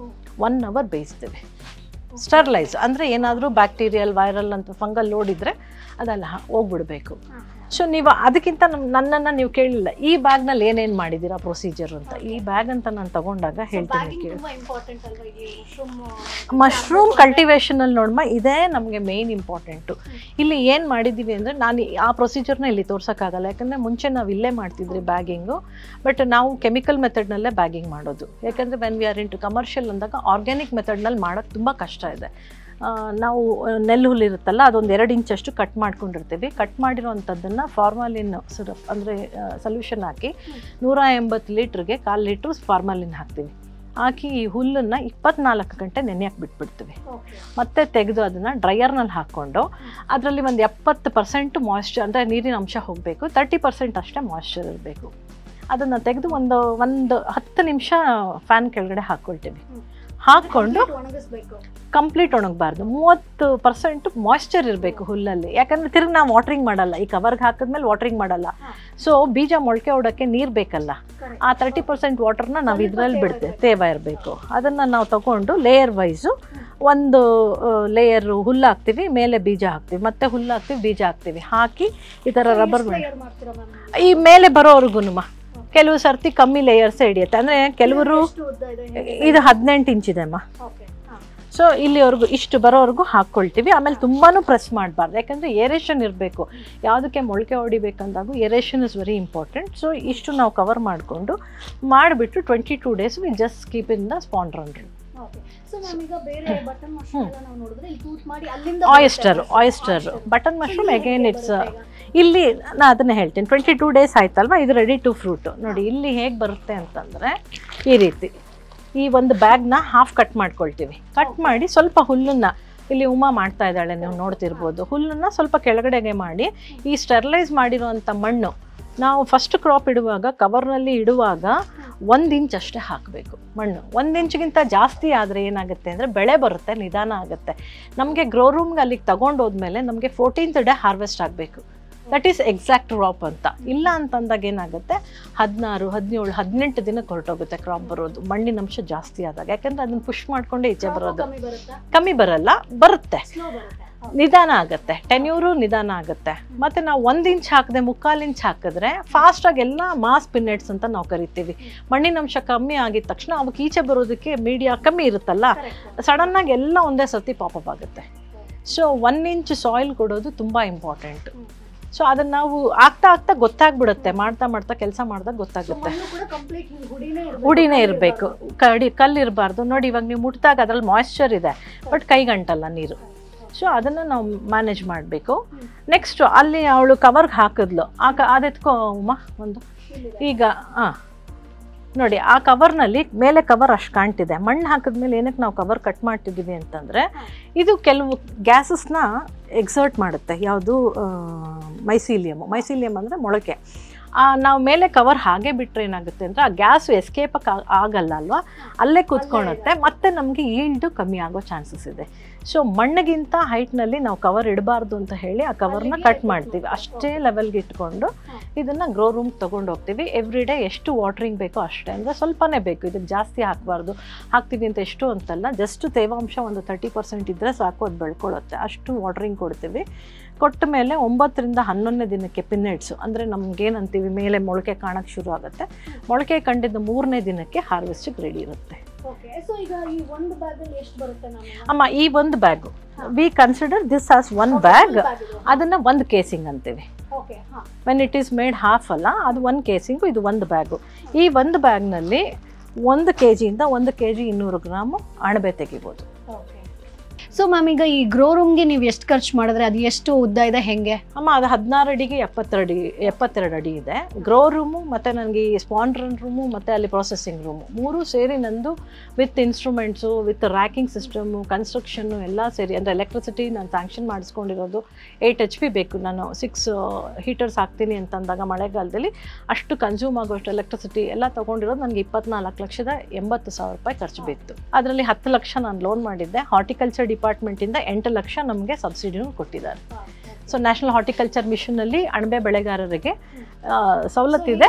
Speaker 1: 1 hour ಬೇಯಿಸ್ತೀವಿ. ಸ್ಟರ್ಲೈಸ್ ಅಂದರೆ ಏನಾದರೂ ಬ್ಯಾಕ್ಟೀರಿಯಲ್, ವೈರಲ್ ಅಂತ ಫಂಗಲ್ ಲೋಡ್ ಇದ್ದರೆ ಅದೆಲ್ಲ ಹೋಗ್ಬಿಡ್ಬೇಕು. ಸೊ ನೀವು ಅದಕ್ಕಿಂತ ನನ್ನನ್ನು ನೀವು ಕೇಳಿಲ್ಲ ಈ ಬ್ಯಾಗ್ನಲ್ಲಿ ಏನೇನು ಮಾಡಿದ್ದೀರಾ ಪ್ರೊಸೀಜರ್ ಅಂತ. ಈ ಬ್ಯಾಗ್ ಅಂತ ನಾನು ತಗೊಂಡಾಗ ಹೇಳ್ತೀನಿ ಕೇಳಿ. ಮಶ್ರೂಮ್ ಕಲ್ಟಿವೇಷನಲ್ಲಿ ನೋಡಮ್ಮ, ಇದೇ ನಮಗೆ ಮೇಯ್ನ್ ಇಂಪಾರ್ಟೆಂಟು. ಇಲ್ಲಿ ಏನು ಮಾಡಿದ್ದೀವಿ ಅಂದರೆ, ನಾನು ಆ ಪ್ರೊಸೀಜರ್ನ ಇಲ್ಲಿ ತೋರ್ಸೋಕ್ಕಾಗಲ್ಲ, ಯಾಕಂದರೆ ಮುಂಚೆ ನಾವು ಇಲ್ಲೇ ಮಾಡ್ತಿದ್ರಿ ಬ್ಯಾಗಿಂಗು. ಬಟ್ ನಾವು ಕೆಮಿಕಲ್ ಮೆಥಡ್ನಲ್ಲೇ ಬ್ಯಾಗಿಂಗ್ ಮಾಡೋದು, ಯಾಕಂದರೆ when we are into commercial ಅಂದಾಗ ಆರ್ಗ್ಯಾನಿಕ್ ಮೆಥಡ್ನಲ್ಲಿ ಮಾಡೋಕ್ಕೆ ತುಂಬ ಕಷ್ಟ ಇದೆ. ನಾವು ನೆಲ್ಲು ಹುಲ್ಲು ಇರುತ್ತಲ್ಲ, ಅದೊಂದು 2 ಇಂಚಷ್ಟು ಕಟ್ ಮಾಡ್ಕೊಂಡಿರ್ತೀವಿ. ಕಟ್ ಮಾಡಿರೋವಂಥದ್ದನ್ನು ಫಾರ್ಮಾಲಿನ್ ಸಿರಪ್ ಅಂದರೆ ಸೊಲ್ಯೂಷನ್ ಹಾಕಿ 180 ಲೀಟ್ರಿಗೆ 1/4 ಲೀಟ್ರ್ ಫಾರ್ಮಾಲಿನ್ ಹಾಕ್ತೀವಿ. ಹಾಕಿ ಈ ಹುಲ್ಲನ್ನು 24 ಗಂಟೆ ನೆನೆಯಕ್ಕೆ ಬಿಟ್ಬಿಡ್ತೀವಿ. ಮತ್ತೆ ತೆಗೆದು ಅದನ್ನು ಡ್ರೈಯರ್ನಲ್ಲಿ ಹಾಕ್ಕೊಂಡು ಅದರಲ್ಲಿ ಒಂದು 70% ಮಾಯ್ಶ್ಚರ್ ಅಂದರೆ ನೀರಿನ ಅಂಶ ಹೋಗಬೇಕು, 30% ಅಷ್ಟೇ ಮಾಯ್ಶ್ಚರ್ ಇರಬೇಕು. ಅದನ್ನು ತೆಗೆದು ಒಂದು 10 ನಿಮಿಷ ಫ್ಯಾನ್ ಕೆಳಗಡೆ ಹಾಕ್ಕೊಳ್ತೀವಿ. ಹಾಕ್ಕೊಂಡು ಕಂಪ್ಲೀಟ್ ಒಣಗಬಾರ್ದು, 30% ಮಾಯ್ಶ್ಚರ್ ಇರಬೇಕು ಹುಲ್ಲಲ್ಲಿ. ಯಾಕಂದರೆ ತಿರುಗಿ ನಾವು ವಾಟ್ರಿಂಗ್ ಮಾಡಲ್ಲ, ಈ ಕವರ್ಗೆ ಹಾಕಿದ್ಮೇಲೆ ವಾಟ್ರಿಂಗ್ ಮಾಡಲ್ಲ. ಸೊ ಬೀಜ ಮೊಳಕೆ ಹೊಡೋಕ್ಕೆ ನೀರು ಬೇಕಲ್ಲ, ಆ 30% ವಾಟರ್ನ ನಾವು ಇದರಲ್ಲಿ ಬಿಡ್ತೇವೆ, ತೇವ ಇರಬೇಕು. ಅದನ್ನು ನಾವು ತಗೊಂಡು ಲೇಯರ್ ವೈಸು ಒಂದು ಲೇಯರ್ ಹುಲ್ಲು ಹಾಕ್ತೀವಿ, ಮೇಲೆ ಬೀಜ ಹಾಕ್ತೀವಿ, ಮತ್ತೆ ಹುಲ್ಲು ಹಾಕ್ತೀವಿ, ಬೀಜ ಹಾಕ್ತೀವಿ. ಹಾಕಿ ಈ ಥರ ರಬ್ಬರ್ ಈ ಮೇಲೆ ಬರೋವರೆಗೂ ಕೆಲವು ಸರ್ತಿ ಕಮ್ಮಿ ಲೇಯರ್ಸೇ ಹಿಡಿಯುತ್ತೆ. ಅಂದರೆ ಕೆಲವರು ಇದು 18 ಇಂಚಿದೆ ಅಮ್ಮ. ಸೊ ಇಲ್ಲಿವರೆಗೂ ಇಷ್ಟು ಬರೋವರೆಗೂ ಹಾಕ್ಕೊಳ್ತೀವಿ. ಆಮೇಲೆ ತುಂಬಾ ಪ್ರೆಸ್ ಮಾಡಬಾರ್ದು, ಯಾಕಂದರೆ ಏರೇಷನ್ ಇರಬೇಕು. ಯಾವುದಕ್ಕೆ ಮೊಳಕೆ ಹೊಡಿಬೇಕಂದಾಗೂ aeration is very important. So ಇಷ್ಟು ನಾವು ಕವರ್ ಮಾಡಿಕೊಂಡು ಮಾಡಿಬಿಟ್ಟು 22 days we just keep in the spawn run room. Oyster button mushroom again it's ಇಲ್ಲಿ ನಾನು ಅದನ್ನೇ ಹೇಳ್ತೀನಿ. 22 days ಆಯ್ತಲ್ವ, ಇದು ರೆಡಿ ಟು ಫ್ರೂಟ್. ನೋಡಿ ಇಲ್ಲಿ ಹೇಗೆ ಬರುತ್ತೆ ಅಂತಂದರೆ ಈ ರೀತಿ ಈ ಒಂದು ಬ್ಯಾಗ್ನ ಹಾಫ್ ಕಟ್ ಮಾಡ್ಕೊಳ್ತೀವಿ. ಕಟ್ ಮಾಡಿ ಸ್ವಲ್ಪ ಹುಲ್ಲನ್ನು ಇಲ್ಲಿ ಉಮಾ ಮಾಡ್ತಾ ಇದ್ದಾಳೆ, ನೀವು ನೋಡ್ತಿರ್ಬೋದು. ಹುಲ್ಲನ್ನು ಸ್ವಲ್ಪ ಕೆಳಗಡೆಗೆ ಮಾಡಿ ಈ ಸ್ಟೆರ್ಲೈಸ್ ಮಾಡಿರುವಂಥ ಮಣ್ಣು ನಾವು ಫಸ್ಟ್ ಕ್ರಾಪ್ ಇಡುವಾಗ ಕವರ್ನಲ್ಲಿ ಇಡುವಾಗ 1 ಇಂಚ್ ಅಷ್ಟೇ ಹಾಕಬೇಕು ಮಣ್ಣು. 1 ಇಂಚ್ಗಿಂತ ಜಾಸ್ತಿ ಆದರೆ ಏನಾಗುತ್ತೆ ಅಂದರೆ ಬೆಳೆ ಬರುತ್ತೆ, ನಿಧಾನ ಆಗುತ್ತೆ. ನಮಗೆ ಗ್ರೋ ರೂಮ್ಗೆ ಅಲ್ಲಿಗೆ ತಗೊಂಡೋದ್ಮೇಲೆ ನಮಗೆ 14th day ಹಾರ್ವೆಸ್ಟ್ ಆಗಬೇಕು. ದಟ್ ಈಸ್ ಎಕ್ಸಾಕ್ಟ್ ಕ್ರಾಪ್ ಅಂತ. ಇಲ್ಲ ಅಂತಂದಾಗ ಏನಾಗುತ್ತೆ 16, 17, 18 ದಿನಕ್ಕೆ ಹೊರಟೋಗುತ್ತೆ ಕ್ರಾಪ್ ಬರೋದು, ಮಣ್ಣಿನ ಅಂಶ ಜಾಸ್ತಿ ಆದಾಗ. ಯಾಕಂದರೆ ಅದನ್ನು ಪುಷ್ ಮಾಡಿಕೊಂಡೇ ಈಚೆ ಬರೋದು. ಕಮ್ಮಿ ಬರಲ್ಲ, ಬರುತ್ತೆ, ನಿಧಾನ ಆಗುತ್ತೆ, ಟೆನ್ಯೂರು ನಿಧಾನ ಆಗುತ್ತೆ. ಮತ್ತು ನಾವು 1 ಇಂಚ್ ಹಾಕದೆ 3/4 ಇಂಚ್ ಹಾಕಿದ್ರೆ ಫಾಸ್ಟಾಗಿ ಎಲ್ಲ ಮಾಸ್ ಪಿನ್ನೆಟ್ಸ್ ಅಂತ ನಾವು ಕರಿತೀವಿ. ಮಣ್ಣಿನ ಅಂಶ ಕಮ್ಮಿ ಆಗಿದ ತಕ್ಷಣ ಅವಕ್ಕೆ ಈಚೆ ಬರೋದಕ್ಕೆ ಮೀಡಿಯಾ ಕಮ್ಮಿ ಇರುತ್ತಲ್ಲ, ಸಡನ್ನಾಗಿ ಎಲ್ಲ ಒಂದೇ ಸರ್ತಿ ಪಾಪಪ್ ಆಗುತ್ತೆ. ಸೊ 1 ಇಂಚ್ ಸಾಯಿಲ್ ಕೊಡೋದು ತುಂಬ ಇಂಪಾರ್ಟೆಂಟು. ಸೊ ಅದನ್ನು ನಾವು ಆಗ್ತಾ ಗೊತ್ತಾಗ್ಬಿಡುತ್ತೆ, ಮಾಡ್ತಾ ಕೆಲಸ ಮಾಡಿದಾಗ ಗೊತ್ತಾಗುತ್ತೆ. ಹುಡಿನೇ ಇರಬೇಕು, ಕಲ್ಲು ಇರಬಾರ್ದು. ನೋಡಿ ಇವಾಗ ನೀವು ಮುಟ್ಟಿದಾಗ ಅದರಲ್ಲಿ ಮಾಯ್ಶ್ಚರ್ ಇದೆ, ಬಟ್ ಕೈಗಂಟಲ್ಲ ನೀರು. ಸೊ ಅದನ್ನು ನಾವು ಮ್ಯಾನೇಜ್ ಮಾಡಬೇಕು. ನೆಕ್ಸ್ಟು ಅಲ್ಲಿ ಅವಳು ಕವರ್ಗೆ ಹಾಕಿದ್ಲು, ಅದೆತ್ಕೋ ಉಮ್ಮ ಒಂದು. ಈಗ ನೋಡಿ ಆ ಕವರ್ನಲ್ಲಿ ಮೇಲೆ ಕವರ್ ಅಷ್ಟು ಕಾಣ್ತಿದೆ. ಮಣ್ಣು ಹಾಕಿದ್ಮೇಲೆ ಏನಕ್ಕೆ ನಾವು ಕವರ್ ಕಟ್ ಮಾಡ್ತಿದ್ದೀವಿ ಅಂತಂದರೆ ಇದು ಕೆಲವು ಗ್ಯಾಸಸ್ನ ಎಕ್ಸರ್ಟ್ ಮಾಡುತ್ತೆ. ಯಾವುದು ಮೈಸೀಲಿಯಮ್ ಅಂದರೆ ಮೊಳಕೆ. ನಾವು ಮೇಲೆ ಕವರ್ ಹಾಗೆ ಬಿಟ್ಟರೆ ಏನಾಗುತ್ತೆ ಅಂದರೆ ಆ ಗ್ಯಾಸು ಎಸ್ಕೇಪಕ್ಕೆ ಆಗಲ್ಲ ಅಲ್ವಾ, ಅಲ್ಲೇ ಕೂತ್ಕೊಳ್ಳುತ್ತೆ, ಮತ್ತು ನಮಗೆ ಈಲ್ಡು ಕಮ್ಮಿ ಆಗೋ ಚಾನ್ಸಸ್ ಇದೆ. ಸೊ ಮಣ್ಣಿಗಿಂತ ಹೈಟ್ನಲ್ಲಿ ನಾವು ಕವರ್ ಇಡಬಾರ್ದು ಅಂತ ಹೇಳಿ ಆ ಕವರ್ನ ಕಟ್ ಮಾಡ್ತೀವಿ. ಅಷ್ಟೇ ಲೆವೆಲ್ಗೆ ಇಟ್ಕೊಂಡು ಇದನ್ನು ಗ್ರೋ ರೂಮ್ಗೆ ತೊಗೊಂಡು ಹೋಗ್ತೀವಿ. ಎವ್ರಿ ಡೇ ಎಷ್ಟು ವಾಟ್ರಿಂಗ್ ಬೇಕೋ ಅಷ್ಟೇ, ಅಂದರೆ ಸ್ವಲ್ಪನೇ ಬೇಕು, ಇದಕ್ಕೆ ಜಾಸ್ತಿ ಹಾಕಬಾರ್ದು. ಹಾಕ್ತೀವಿ ಅಂತ ಎಷ್ಟು ಅಂತಲ್ಲ, ಜಸ್ಟ್ ತೇವಾಂಶ ಒಂದು 30% ಇದ್ದರೆ ಸಾಕು, ಅದು ಬೆಳ್ಕೊಳ್ಳುತ್ತೆ. ಅಷ್ಟು ವಾಟ್ರಿಂಗ್ ಕೊಡ್ತೀವಿ. ಕೊಟ್ಟ ಮೇಲೆ 9 ರಿಂದ 11ನೇ ದಿನಕ್ಕೆ ಪಿನ್ನೆಟ್ಸು, ಅಂದರೆ ನಮಗೇನಂತೀವಿ ಮೇಲೆ ಮೊಳಕೆ ಕಾಣೋಕ್ಕೆ ಶುರು ಆಗುತ್ತೆ. ಮೊಳಕೆ ಕಂಡಿದ್ದ 3ನೇ ದಿನಕ್ಕೆ ಹಾರ್ವೆಸ್ಟಿಗೆ ರೆಡಿ ಇರುತ್ತೆ. ಅಮ್ಮ ಈ ಒಂದು bag we consider this as one bag. ಅದನ್ನು ಒಂದು ಕೇಸಿಂಗ್ ಅಂತೀವಿ. When it is made half ಅಲ್ಲ, ಅದು 1 ಕೇಸಿಂಗು, ಇದು ಒಂದು ಬ್ಯಾಗು. ಈ ಒಂದು ಬ್ಯಾಗ್ನಲ್ಲಿ 1 kg ಇಂದ 1 kg 200 ಗ್ರಾಮು ಅಣಬೆ ತೆಗಿಬೋದು.
Speaker 2: ಸೊ ಮ್ಯಾಮ್, ಈಗ ಈ ಗ್ರೋ ರೂಮ್ಗೆ ನೀವು ಎಷ್ಟು ಖರ್ಚು ಮಾಡಿದ್ರೆ ಅದು ಎಷ್ಟು ಉದ್ದ ಇದೆ ಹೆಂಗೆ?
Speaker 1: ಅಮ್ಮ ಅದು 16 ಅಡಿಗೆ 72 ಅಡಿ ಇದೆ ಗ್ರೋ ರೂಮು, ಮತ್ತು ನನಗೆ ಈ ಸ್ಪಾಂಡ್ರನ್ ರೂಮು ಮತ್ತು ಅಲ್ಲಿ ಪ್ರೊಸೆಸಿಂಗ್ ರೂಮು 3 ಸೇರಿ ನಂದು with instruments, with racking system, construction ಎಲ್ಲ ಸೇರಿ. ಅಂದರೆ ಎಲೆಕ್ಟ್ರಿಸಿಟಿ ನಾನು ಸ್ಯಾಂಕ್ಷನ್ ಮಾಡಿಸ್ಕೊಂಡಿರೋದು 8 HP ಬೇಕು. ನಾನು 6 ಹೀಟರ್ಸ್ ಹಾಕ್ತೀನಿ ಅಂತಂದಾಗ ಮಳೆಗಾಲದಲ್ಲಿ ಅಷ್ಟು ಕನ್ಸ್ಯೂಮ್ ಆಗೋಷ್ಟು ಎಲೆಕ್ಟ್ರಿಸಿಟಿ ಎಲ್ಲ ತೊಗೊಂಡಿರೋದು ನನಗೆ 24,80,000 ರೂಪಾಯಿ ಖರ್ಚು ಬಿತ್ತು. ಅದರಲ್ಲಿ 10 ಲಕ್ಷ ನಾನು ಲೋನ್ ಮಾಡಿದ್ದೆ. ಹಾರ್ಟಿಕಲ್ಚರ್ ಡಿಪಾರ್ಟ್ಮೆಂಟಿಂದ 8 ಲಕ್ಷ ನಮಗೆ ಸಬ್ಸಿಡಿನೂ ಕೊಟ್ಟಿದ್ದಾರೆ. ಸೊ ನ್ಯಾಷನಲ್ ಹಾರ್ಟಿಕಲ್ಚರ್ ಮಿಷನಲ್ಲಿ ಅಣಬೆ ಬೆಳೆಗಾರರಿಗೆ ಸವಲತ್ತಿದೆ.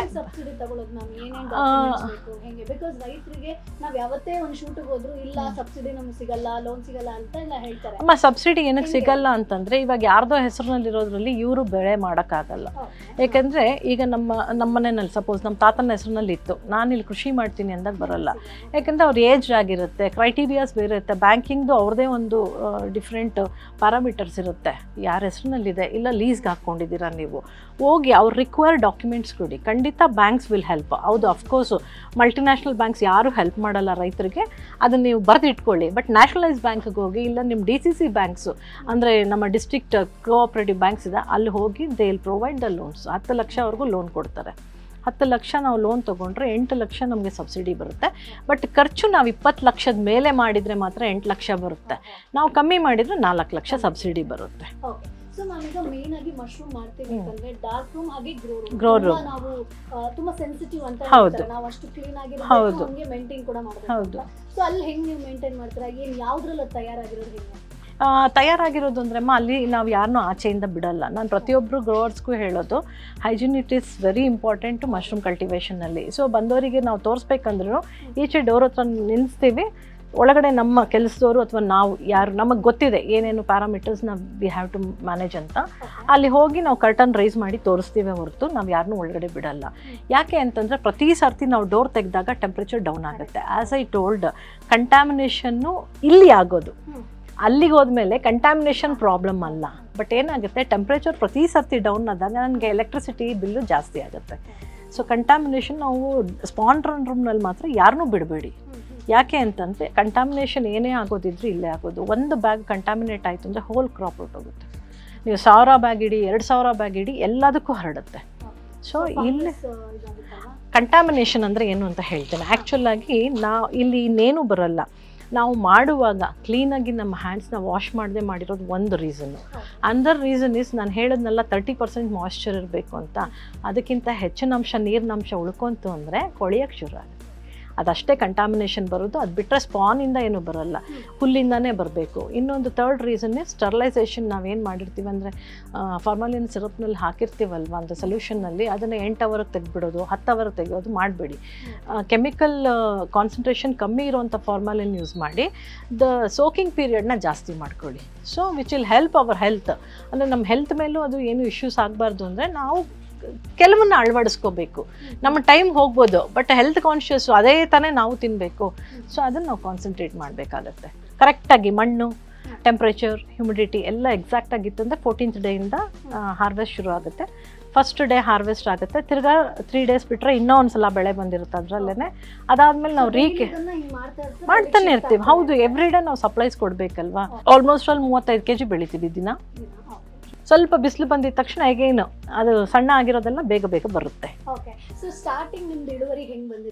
Speaker 1: ಅಮ್ಮ ಸಬ್ಸಿಡಿ ಏನಕ್ಕೆ ಸಿಗಲ್ಲ ಅಂತಂದರೆ, ಇವಾಗ ಯಾರ್ದೋ ಹೆಸರಿನಲ್ಲಿರೋದ್ರಲ್ಲಿ ಇವರು ಬೆಳೆ ಮಾಡೋಕ್ಕಾಗಲ್ಲ. ಯಾಕೆಂದರೆ ಈಗ ನಮ್ಮ ಮನೆಯಲ್ಲಿ ಸಪೋಸ್ ನಮ್ಮ ತಾತನ ಹೆಸರಿನಲ್ಲಿ ಇತ್ತು, ನಾನಿಲ್ಲಿ ಕೃಷಿ ಮಾಡ್ತೀನಿ ಅಂದಾಗ ಬರೋಲ್ಲ. ಯಾಕೆಂದರೆ ಅವ್ರು ಏಜ್ ಆಗಿರುತ್ತೆ, ಕ್ರೈಟೀರಿಯಾಸ್ ಬೇರೆ ಇರುತ್ತೆ, ಬ್ಯಾಂಕಿಂಗ್ದು ಅವ್ರದ್ದೇ ಒಂದು ಡಿಫ್ರೆಂಟ್ ಪ್ಯಾರಾಮೀಟರ್ಸ್ ಇರುತ್ತೆ. ಯಾರ ಹೆಸರಿನಲ್ಲಿದೆ, ಇಲ್ಲ ಲೀಸ್ಗೆ ಹಾಕ್ಕೊಂಡಿದ್ದೀರಾ ನೀವು, ಹೋಗಿ ಅವ್ರು ರಿಕ್ವೈರ್ ಡಾಕ್ಯುಮೆಂಟ್ಸ್ ಕೊಡಿ. ಖಂಡಿತ ಬ್ಯಾಂಕ್ಸ್ ವಿಲ್ ಹೆಲ್ಪ್. ಹೌದು, ಅಫ್ಕೋರ್ಸು ಮಲ್ಟಿನ್ಯಾಷನಲ್ ಬ್ಯಾಂಕ್ಸ್ ಯಾರೂ ಹೆಲ್ಪ್ ಮಾಡಲ್ಲ ರೈತರಿಗೆ, ಅದನ್ನು ನೀವು ಬರೆದಿಟ್ಕೊಳ್ಳಿ. ಬಟ್ ನ್ಯಾಷನಲೈಸ್ ಬ್ಯಾಂಕ್ಗೆ ಹೋಗಿ, ಇಲ್ಲ ನಿಮ್ಮ DCC ಬ್ಯಾಂಕ್ಸು ಅಂದರೆ ನಮ್ಮ ಡಿಸ್ಟ್ರಿಕ್ಟ್ ಕೋಆಪ್ರೇಟಿವ್ ಬ್ಯಾಂಕ್ಸ್ ಇದೆ, ಅಲ್ಲಿ ಹೋಗಿ they will provide the loans. 10 ಲಕ್ಷವರೆಗೂ ಲೋನ್ ಕೊಡ್ತಾರೆ. 10 ಲಕ್ಷ ನಾವು ಲೋನ್ ತೊಗೊಂಡ್ರೆ 8 ಲಕ್ಷ ನಮಗೆ ಸಬ್ಸಿಡಿ ಬರುತ್ತೆ. ಬಟ್ ಖರ್ಚು ನಾವು 20 ಲಕ್ಷದ ಮೇಲೆ ಮಾಡಿದರೆ ಮಾತ್ರ 8 ಲಕ್ಷ ಬರುತ್ತೆ. ನಾವು ಕಮ್ಮಿ ಮಾಡಿದರೆ 4 ಲಕ್ಷ ಸಬ್ಸಿಡಿ ಬರುತ್ತೆ.
Speaker 2: ಸೊ ನಾವೀಗ ಮೇನ್ ಆಗಿ ಮಶ್ರೂಮ್ ಮಾಡ್ತೀವಿ ಅಂತಂದ್ರೆ ಡಾರ್ಕ್ ರೂಮ್ ಹಾಗೆ
Speaker 1: ಗ್ರೋ ರೂಮ್
Speaker 2: ನಾವು ತುಂಬಾ ಸೆನ್ಸಿಟಿವ್ ಅಂತ ಹೇಳ್ತಾರೆ. ನಾವು ಅಷ್ಟು ಕ್ಲೀನ್ ಆಗಿರಬೇಕು, ಹಂಗೆ ಮೇಂಟೈನ್ ಕೂಡ ಮಾಡಬೇಕು. ಸೊ ಅಲ್ಲಿ ಹೆಂಗೆ ನೀವು ಮೇಂಟೈನ್ ಮಾಡ್ತೀರಾ? ಏನು ಯಾವುದ್ರಲ್ಲಿ ತಯಾರಾಗಿರೋದು ಹೆಂಗೆ?
Speaker 1: ತಯಾರಾಗಿರೋದು ಅಂದ್ರಮ್ಮ ಅಲ್ಲಿ ನಾವು ಯಾರನ್ನೂ ಆಚೆಯಿಂದ ಬಿಡಲ್ಲ. ನಾನು ಪ್ರತಿಯೊಬ್ಬರು ಗ್ರೋವರ್ಸ್ಗೂ ಹೇಳೋದು, hygiene it is very important mushroom ಕಲ್ಟಿವೇಷನಲ್ಲಿ. ಸೊ ಬಂದವರಿಗೆ ನಾವು ತೋರಿಸ್ಬೇಕಂದ್ರೂ ಈಚೆ ಡೋರ್ ಹತ್ರ ನಿಲ್ಲಿಸ್ತೀವಿ, ಒಳಗಡೆ ನಮ್ಮ ಕೆಲಸದವರು ಅಥವಾ ನಾವು ಯಾರು ನಮಗೆ ಗೊತ್ತಿದೆ ಏನೇನು ಪ್ಯಾರಾಮೀಟರ್ಸ್ನ ವಿ ಹ್ಯಾವ್ ಟು ಮ್ಯಾನೇಜ್ ಅಂತ, ಅಲ್ಲಿ ಹೋಗಿ ನಾವು ಕರ್ಟನ್ ರೈಸ್ ಮಾಡಿ ತೋರಿಸ್ತೀವಿ ಹೊರತು ನಾವು ಯಾರನ್ನೂ ಒಳಗಡೆ ಬಿಡಲ್ಲ. ಯಾಕೆ ಅಂತಂದರೆ ಪ್ರತಿ ಸರ್ತಿ ನಾವು ಡೋರ್ ತೆಗೆದಾಗ ಟೆಂಪ್ರೇಚರ್ ಡೌನ್ ಆಗುತ್ತೆ. ಆ್ಯಸ್ ಐ ಟೋಲ್ಡ್, ಕಂಟ್ಯಾಮಿನೇಷನ್ನು ಇಲ್ಲಿ ಆಗೋದು, ಅಲ್ಲಿಗೆ ಹೋದ್ಮೇಲೆ ಕಂಟ್ಯಾಮಿನೇಷನ್ ಪ್ರಾಬ್ಲಮ್ ಅಲ್ಲ. ಬಟ್ ಏನಾಗುತ್ತೆ, ಟೆಂಪ್ರೇಚರ್ ಪ್ರತಿ ಸರ್ತಿ ಡೌನ್ ಆದಾಗ ನನಗೆ ಎಲೆಕ್ಟ್ರಿಸಿಟಿ ಬಿಲ್ಲು ಜಾಸ್ತಿ ಆಗುತ್ತೆ. ಸೊ ಕಂಟ್ಯಾಮಿನೇಷನ್ ನಾವು ಸ್ಪಾಂಡ್ರನ್ ರೂಮ್ನಲ್ಲಿ ಮಾತ್ರ ಯಾರನ್ನೂ ಬಿಡಬೇಡಿ. ಯಾಕೆ ಅಂತಂದರೆ ಕಂಟ್ಯಾಮಿನೇಷನ್ ಏನೇ ಆಗೋದಿದ್ರು ಇಲ್ಲೇ ಆಗೋದು. ಒಂದು ಬ್ಯಾಗ್ ಕಂಟ್ಯಾಮಿನೇಟ್ ಆಯಿತು ಅಂದರೆ ಹೋಲ್ ಕ್ರಾಪ್ ಹೊರಟೋಗುತ್ತೆ. ನೀವು 1000 ಬ್ಯಾಗ್ ಇಡಿ, 2000 ಬ್ಯಾಗ್ ಇಡಿ, ಎಲ್ಲದಕ್ಕೂ ಹರಡುತ್ತೆ. ಸೊ ಇಲ್ಲಿ ಕಂಟ್ಯಾಮಿನೇಷನ್ ಅಂದರೆ ಏನು ಅಂತ ಹೇಳ್ತೇನೆ. ಆ್ಯಕ್ಚುಲಾಗಿ ಇಲ್ಲಿ ಇನ್ನೇನು ಬರಲ್ಲ. ನಾವು ಮಾಡುವಾಗ ಕ್ಲೀನಾಗಿ ನಮ್ಮ ಹ್ಯಾಂಡ್ಸ್ನ ವಾಶ್ ಮಾಡದೆ ಮಾಡಿರೋದು ಒಂದು ರೀಸನ್ನು. ಅಂದರ್ ರೀಸನ್ ಈಸ್ ನಾನು ಹೇಳಿದ್ನೆಲ್ಲ 30% ಮಾಯ್ಶ್ಚರ್ ಇರಬೇಕು ಅಂತ. ಅದಕ್ಕಿಂತ ಹೆಚ್ಚಿನ ಅಂಶ ನೀರಿನಂಶ ಉಳ್ಕೊಂತು ಅಂದರೆ ಕೊಳೆಯೋಕ್ಕೆ ಶುರು ಆಗುತ್ತೆ. ಅದಷ್ಟೇ ಕಂಟ್ಯಾಮಿನೇಷನ್ ಬರೋದು. ಅದು ಬಿಟ್ಟರೆ ಸ್ಪಾನಿಂದ ಏನೂ ಬರೋಲ್ಲ, ಹುಲ್ಲಿಂದನೇ ಬರಬೇಕು. ಇನ್ನೊಂದು ಥರ್ಡ್ ರೀಸನ್ನೇ ಸ್ಟರ್ಲೈಸೇಷನ್. ನಾವೇನು ಮಾಡಿರ್ತೀವಿ ಅಂದರೆ ಫಾರ್ಮಾಲಿನ್ ಸಿರಪ್ನಲ್ಲಿ ಹಾಕಿರ್ತೀವಲ್ವ ಒಂದು ಸೊಲ್ಯೂಷನ್ನಲ್ಲಿ, ಅದನ್ನು 8 ಅವರ್ಗೆ ತೆಗೆದ್ಬಿಡೋದು, 10 ಅವರ್ಗೆ ತೆಗೆಯೋದು ಮಾಡಬೇಡಿ. ಕೆಮಿಕಲ್ ಕಾನ್ಸಂಟ್ರೇಷನ್ ಕಮ್ಮಿ ಇರೋವಂಥ ಫಾರ್ಮಾಲಿನ್ ಯೂಸ್ ಮಾಡಿ ದ ಸೋಕಿಂಗ್ ಪೀರಿಯಡ್ನ ಜಾಸ್ತಿ ಮಾಡ್ಕೊಳ್ಳಿ. So which will help our health. ಅಂದರೆ ನಮ್ಮ ಹೆಲ್ತ್ ಮೇಲೂ ಅದು ಏನು ಇಶ್ಯೂಸ್ ಆಗಬಾರ್ದು ಅಂದರೆ ನಾವು ಕೆಲವನ್ನ ಅಳವಡಿಸ್ಕೋಬೇಕು. ನಮ್ಮ ಟೈಮ್ ಹೋಗ್ಬೋದು, ಬಟ್ ಹೆಲ್ತ್ ಕಾನ್ಷಿಯಸ್ಸು ಅದೇ ತಾನೇ ನಾವು ತಿನ್ನಬೇಕು. ಸೊ ಅದನ್ನು ನಾವು ಕಾನ್ಸಂಟ್ರೇಟ್ ಮಾಡಬೇಕಾಗತ್ತೆ. ಕರೆಕ್ಟಾಗಿ ಮಣ್ಣು ಟೆಂಪ್ರೇಚರ್ ಹ್ಯುಮಿಡಿಟಿ ಎಲ್ಲ ಎಕ್ಸಾಕ್ಟ್ ಆಗಿತ್ತು ಅಂದರೆ 14th ಡೇಯಿಂದ ಹಾರ್ವೆಸ್ಟ್ ಶುರು ಆಗುತ್ತೆ. ಫಸ್ಟ್ ಡೇ ಹಾರ್ವೆಸ್ಟ್ ಆಗುತ್ತೆ, ತಿರ್ಗಾ 3 days ಬಿಟ್ಟರೆ ಇನ್ನೂ ಒಂದ್ಸಲ ಬೆಳೆ ಬಂದಿರುತ್ತೆ ಅದರಲ್ಲೇ. ಅದಾದ್ಮೇಲೆ ನಾವು ಮಾಡ್ತಾನೆ ಇರ್ತೀವಿ. ಹೌದು, ಎವ್ರಿ ಡೇ ನಾವು ಸಪ್ಲೈಸ್ ಕೊಡಬೇಕಲ್ವಾ. ಆಲ್ಮೋಸ್ಟ್ ಅಲ್ಲಿ 35 kg ಬೆಳಿತೀವಿ ದಿನ. ಸ್ವಲ್ಪ ಬಿಸಿಲು ಬಂದಿದ ತಕ್ಷಣ ಹೇಗೇನು ಅದು ಸಣ್ಣ ಆಗಿರೋದೆಲ್ಲ ಬೇಗ ಬೇಗ ಬರುತ್ತೆ.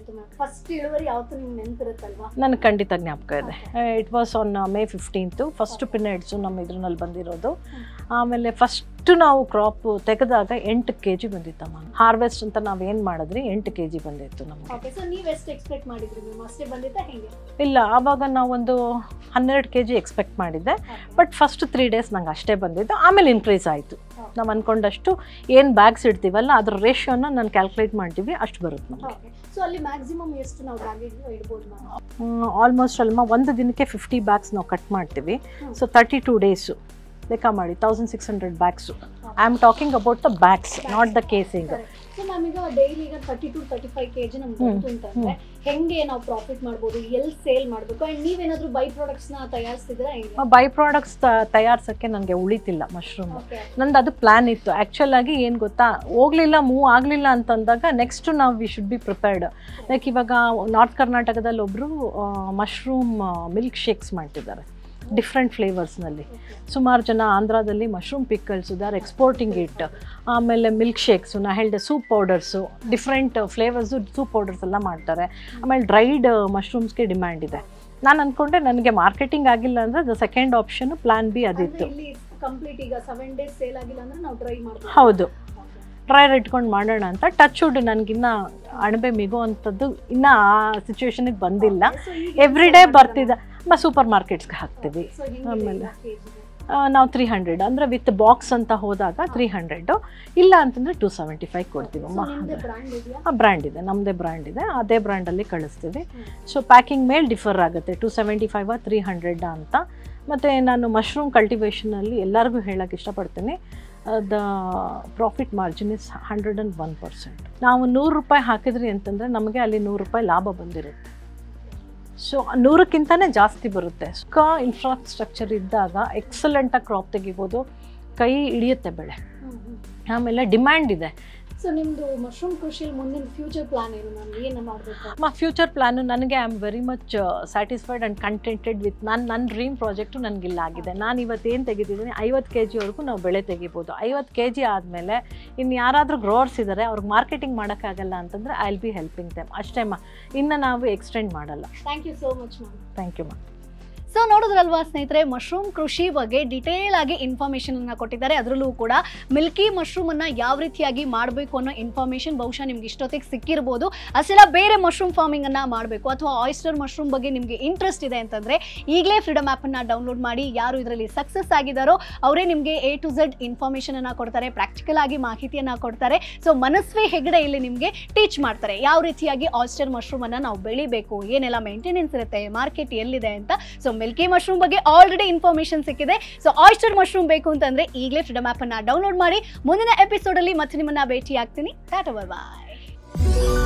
Speaker 1: ನನಗೆ ಖಂಡಿತ ಜ್ಞಾಪಕ ಇದೆ. It was on May 15th first ಪಿನೆಟ್ಸು ನಮ್ಮ ಇದ್ರಲ್ಲಿ ಬಂದಿರೋದು. ಆಮೇಲೆ ಫಸ್ಟ್ ನಾವು ಕ್ರಾಪ್ ತೆಗೆದಾಗ 8 kg ಬಂದಿತ್ತಮ್ಮ. ಹಾರ್ವೆಸ್ಟ್ ಅಂತ ನಾವೇನು ಮಾಡಿದ್ರಿ 8 kg ಬಂದಿತ್ತು ನಮಗೆ. ಇಲ್ಲ, ಆವಾಗ ನಾವೊಂದು 12 kg ಎಕ್ಸ್ಪೆಕ್ಟ್ ಮಾಡಿದ್ದೆ. ಬಟ್ ಫಸ್ಟ್ 3 days ನಂಗೆ ಅಷ್ಟೇ ಬಂದಿದ್ದು. ಆಮೇಲೆ ಇನ್ಕ್ರೀಸ್ ಆಯಿತು. ನಾವು ಅಂದ್ಕೊಂಡಷ್ಟು ಏನು ಬ್ಯಾಗ್ಸ್ ಇಡ್ತೀವಲ್ಲ ಅದ್ರ ರೇಷಿಯೋನ ನಾನು ಕ್ಯಾಲ್ಕುಲೇಟ್ ಮಾಡ್ತೀವಿ, ಅಷ್ಟು ಬರುತ್ತೆ ನಮಗೆ. ಆಲ್ಮೋಸ್ಟ್ ಅಲ್ಮ ಒಂದು ದಿನಕ್ಕೆ 50 bags ನಾವು ಕಟ್ ಮಾಡ್ತೀವಿ. ಸೊ 32 days ಲೆಕ್ಕ ಮಾಡಿ 1600 bags. I am talking about the bags, not the casing.
Speaker 2: So ನಮೀಗ ಡೈಲಿ ಈಗ 30 to 35 kg ನಮ್ಗೆ ಬಂತು ಅಂತಂದ್ರೆ ಹೆಂಗೆ ನಾವು ಪ್ರಾಫಿಟ್ ಮಾಡ್ಬೋದು, ಎಲ್ಲಿ ಸೇಲ್ ಮಾಡಬೇಕು? ಅಂಡ್ ನೀವೇನಾದ್ರೂ ಬೈ ಪ್ರಾಡಕ್ಟ್ಸ್ನ ತಯಾರಿಸ್ತಿದ್ದೀರಾ?
Speaker 1: ಬೈ ಪ್ರಾಡಕ್ಟ್ಸ್ ತಯಾರಿಸೋಕ್ಕೆ ನನಗೆ ಉಳಿತಿಲ್ಲ ಮಶ್ರೂಮ್. ನಂದು ಅದು ಪ್ಲ್ಯಾನ್ ಇತ್ತು ಆ್ಯಕ್ಚುಲ್ ಆಗಿ. ಏನು ಗೊತ್ತಾ, ಹೋಗಲಿಲ್ಲ, ಮೂವ್ ಆಗಲಿಲ್ಲ ಅಂತಂದಾಗ ನೆಕ್ಸ್ಟ್ ನಾವು we should be prepared. Like ಇವಾಗ ನಾರ್ತ್ ಕರ್ನಾಟಕದಲ್ಲಿ ಒಬ್ಬರು ಮಶ್ರೂಮ್ ಮಿಲ್ಕ್ ಶೇಕ್ಸ್ ಮಾಡ್ತಿದ್ದಾರೆ ಡಿಫ್ರೆಂಟ್ ಫ್ಲೇವರ್ಸ್ನಲ್ಲಿ. ಸುಮಾರು ಜನ ಆಂಧ್ರದಲ್ಲಿ mushroom pickles they are exporting it. ಆಮೇಲೆ ಮಿಲ್ಕ್ ಶೇಕ್ಸು, ನಾ ಹೇಳಿದೆ soup powders, different flavours soup powders ಎಲ್ಲ ಮಾಡ್ತಾರೆ. ಆಮೇಲೆ ಡ್ರೈಡ್ ಮಶ್ರೂಮ್ಸ್ಗೆ ಡಿಮ್ಯಾಂಡ್ ಇದೆ. ನಾನು ಅಂದ್ಕೊಂಡೆ ನನಗೆ ಮಾರ್ಕೆಟಿಂಗ್ ಆಗಿಲ್ಲ ಅಂದರೆ the second option plan B ಅದಿತ್ತು. ಹೌದು, ಟ್ರೈರ್ ಇಟ್ಕೊಂಡು ಮಾಡೋಣ ಅಂತ. ಟಚ್ ವುಡ್ ನನಗಿನ್ನ ಅಣಬೆ ಮಿಗೋ ಅಂಥದ್ದು ಇನ್ನೂ ಆ ಸಿಚುವೇಶನಿಗೆ ಬಂದಿಲ್ಲ. ಎವ್ರಿ ಡೇ ಬರ್ತಿದ್ದ ಸೂಪರ್ ಮಾರ್ಕೆಟ್ಸ್ಗೆ ಹಾಕ್ತೀವಿ. ಆಮೇಲೆ ನಾವು 300 ಅಂದರೆ ವಿತ್ ಬಾಕ್ಸ್ ಅಂತ ಹೋದಾಗ 300, ಇಲ್ಲ ಅಂತಂದರೆ 275 ಕೊಡ್ತೀವಿ. ಬ್ರ್ಯಾಂಡ್ ಇದೆ, ನಮ್ಮದೇ ಬ್ರ್ಯಾಂಡ್ ಇದೆ, ಅದೇ ಬ್ರ್ಯಾಂಡಲ್ಲಿ ಕಳಿಸ್ತೀವಿ. ಸೊ ಪ್ಯಾಕಿಂಗ್ ಮೇಲೆ ಡಿಫರ್ ಆಗುತ್ತೆ, 275 300 ಅಂತ. ಮತ್ತು ನಾನು ಮಶ್ರೂಮ್ ಕಲ್ಟಿವೇಷನಲ್ಲಿ ಎಲ್ಲರಿಗೂ ಹೇಳೋಕ್ಕೆ ಇಷ್ಟಪಡ್ತೀನಿ, ದ ಪ್ರಾಫಿಟ್ ಮಾರ್ಜಿನ್ ಇಸ್ 101%. ನಾವು 100 ರೂಪಾಯಿ ಹಾಕಿದ್ರಿ ಅಂತಂದರೆ ನಮಗೆ ಅಲ್ಲಿ 100 ರೂಪಾಯಿ ಲಾಭ ಬಂದಿರುತ್ತೆ. ಸೊ 100ಕ್ಕಿಂತಲೇ ಜಾಸ್ತಿ ಬರುತ್ತೆ. ಇನ್ಫ್ರಾಸ್ಟ್ರಕ್ಚರ್ ಇದ್ದಾಗ ಎಕ್ಸಲೆಂಟಾಗಿ ಕ್ರಾಪ್ ತೆಗಿಬೋದು, ಕೈ ಹಿಡಿಯುತ್ತೆ ಬೆಳೆ. ಆಮೇಲೆ ಡಿಮ್ಯಾಂಡ್ ಇದೆ.
Speaker 2: ಸೊ ನಿಮ್ಮದು ಮಶ್ರೂಮ್ ಕೃಷಿಯಲ್ಲಿ ಮುಂದಿನ ಫ್ಯೂಚರ್ ಪ್ಲಾನ್ ಏನು? ನಾನು ಏನು ಮಾಡಬೇಕು?
Speaker 1: ಫ್ಯೂಚರ್ ಪ್ಲಾನು ನನಗೆ I am very much satisfied and contented with ನನ್ನ ಡ್ರೀಮ್ ಪ್ರಾಜೆಕ್ಟು ನನಗಿಲ್ಲ ಆಗಿದೆ. ನಾನು ಇವತ್ತೇನು ತೆಗಿತಿದ್ದೀನಿ 50 kgವರೆಗೂ ನಾವು ಬೆಳೆ ತೆಗಿಬೋದು. 50 kg ಆದಮೇಲೆ ಇನ್ನು ಯಾರಾದರೂ ಗ್ರೋವರ್ಸ್ ಇದ್ದಾರೆ ಅವ್ರಿಗೆ ಮಾರ್ಕೆಟಿಂಗ್ ಮಾಡೋಕ್ಕಾಗಲ್ಲ ಅಂತಂದರೆ I will be helping them ಅಷ್ಟೇ ಇನ್ನು ನಾವು ಎಕ್ಸ್ಟೆಂಡ್ ಮಾಡಲ್ಲ.
Speaker 2: Thank you so much ma'am.
Speaker 1: Thank you ma'am.
Speaker 2: So ನೋಡಿದ್ರಲ್ವಾ ಸ್ನೇಹಿತರೆ, ಮಶ್ರೂಮ್ ಕೃಷಿ ಬಗ್ಗೆ ಡಿಟೇಲ್ ಆಗಿ ಇನ್ಫಾರ್ಮೇಷನ್ ಅನ್ನ ಕೊಟ್ಟಿದ್ದಾರೆ. ಅದರಲ್ಲೂ ಕೂಡ ಮಿಲ್ಕಿ ಮಶ್ರೂಮ್ ಅನ್ನ ಯಾವ ರೀತಿಯಾಗಿ ಮಾಡಬೇಕು ಅನ್ನೋ ಇನ್ಫಾರ್ಮೇಷನ್ ಬಹುಶಃ ನಿಮ್ಗೆ ಇಷ್ಟೊತ್ತಿಗೆ ಸಿಕ್ಕಿರ್ಬೋದು. ಅಷ್ಟೆಲ್ಲ ಬೇರೆ ಮಶ್ರೂಮ್ ಫಾರ್ಮಿಂಗ್ ಅನ್ನ ಮಾಡಬೇಕು ಅಥವಾ ಆಯಿಸ್ಟರ್ ಮಶ್ರೂಮ್ ಬಗ್ಗೆ ನಿಮಗೆ ಇಂಟ್ರೆಸ್ಟ್ ಇದೆ ಅಂತಂದ್ರೆ ಈಗಲೇ ಫ್ರೀಡಮ್ ಆ್ಯಪ್ ಅನ್ನ ಡೌನ್ಲೋಡ್ ಮಾಡಿ. ಯಾರು ಇದರಲ್ಲಿ ಸಕ್ಸಸ್ ಆಗಿದ್ದಾರೋ ಅವರೇ ನಿಮಗೆ A to Z ಇನ್ಫಾರ್ಮೇಷನ್ ಅನ್ನ ಕೊಡ್ತಾರೆ, ಪ್ರಾಕ್ಟಿಕಲ್ ಆಗಿ ಮಾಹಿತಿಯನ್ನ ಕೊಡ್ತಾರೆ. ಸೊ ಮನಸ್ವಿ ಹೆಗಡೆ ಇಲ್ಲಿ ನಿಮಗೆ ಟೀಚ್ ಮಾಡ್ತಾರೆ ಯಾವ ರೀತಿಯಾಗಿ ಆಯಿಸ್ಟರ್ ಮಶ್ರೂಮ್ ಅನ್ನ ನಾವು ಬೆಳಿಬೇಕು, ಏನೆಲ್ಲ ಮೇಂಟೆನೆನ್ಸ್ ಇರುತ್ತೆ, ಮಾರ್ಕೆಟ್ ಎಲ್ಲಿದೆ ಅಂತ. ಸೊ ಮಿಲ್ಕಿ ಮಶ್ರೂಮ್ ಬಗ್ಗೆ ಆಲ್ರೆಡಿ ಇನ್ಫಾರ್ಮೇಶನ್ ಸಿಕ್ಕಿದೆ. ಸೊ ಆಯಿಸ್ಟರ್ ಮಶ್ರೂಮ್ ಬೇಕು ಅಂತಂದ್ರೆ ಈಗಲೇ ಫ್ರೀಡಮ್ ಆ್ಯಪ್ ಅನ್ನ ಡೌನ್ಲೋಡ್ ಮಾಡಿ. ಮುಂದಿನ ಎಪಿಸೋಡ್ ಅಲ್ಲಿ ಮತ್ತೆ ನಿಮ್ಮನ್ನ ಭೇಟಿ ಆಗ್ತೀನಿ. ಟಾಟಾ, ಬಾಯ್.